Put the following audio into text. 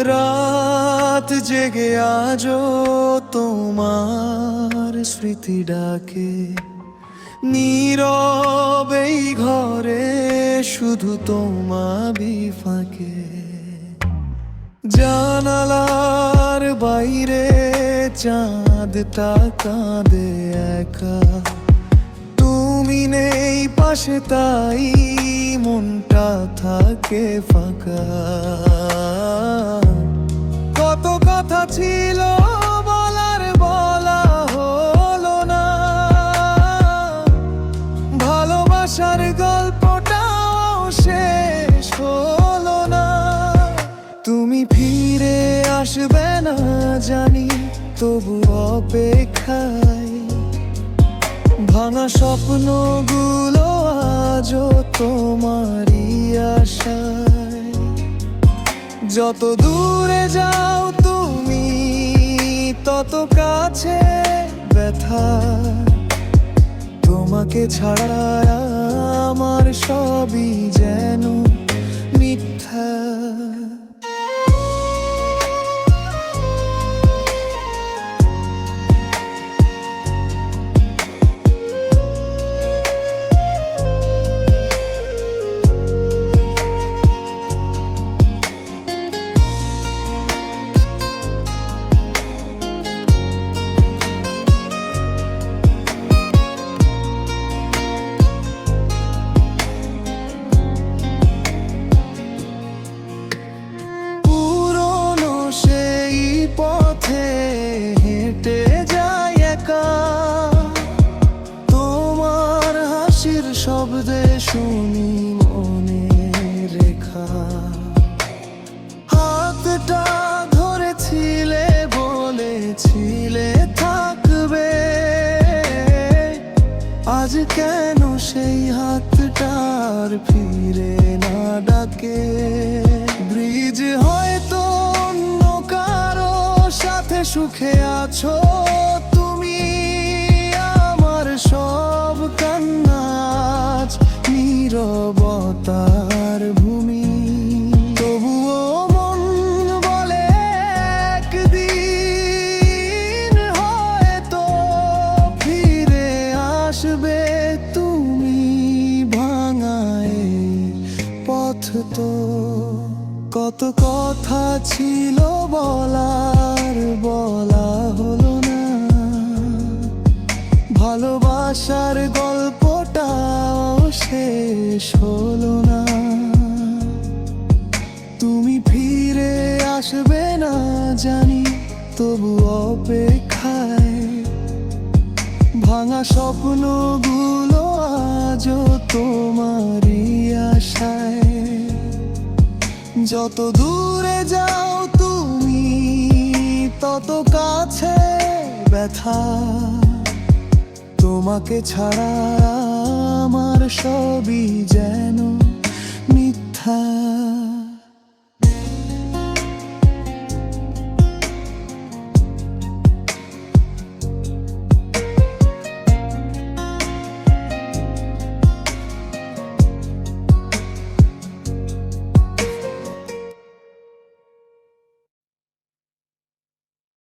রাত জেগে আজও তোমার স্মৃতি ডাকে, নীরবেই ঘরে শুধু তোমারই ফাঁকে। জানালার বাইরে চাঁদটা কাঁদে একা, তুমি নেই পাশে তাই মনটা থাকে ফাঁকা। কত কথা ছিল বলার বলা হলো না, ভালোবাসার গল্পটাও শেষ হলো না। তুমি ফিরে আসবে না জানি, তবু অপেক্ষায় ভাঙা স্বপ্নগুলো আজও তোমারই আশায়। যত দূরে যাও তুমি তত কাছে ব্যথা, তোমাকে ছাড়া আমার সবই যেন মিথ্যা। হেঁটে যাই একা, তোমার হাসির শব্দে শুনি মনে রেখা। হাতটা ধরেছিলে বলেছিলে থাকবে, আজ কেন সেই হাতটার ফিরে না ডাকে। ব্রিজ হয়তো সাথে সুখে আছো তুমি, আমার সব কান্নাজ নীরবতার ভূমি। তবুও মন বলে একদিন হয়তো ফিরে আসবে তুমি, ভাঙায় পথ তো। কত কথা ছিল বলার বলা হলো না, ভালোবাসার গল্পটাও শেষ হলো না। তুমি ফিরে আসবে না জানি, তবু অপেক্ষায় ভাঙা স্বপ্নগুলো আজও তোমারই আশায়। যত দূরে যাও তুমি তত কাছে ব্যথা, তোমাকে ছাড়া আমার সবই যেন মিথ্যা।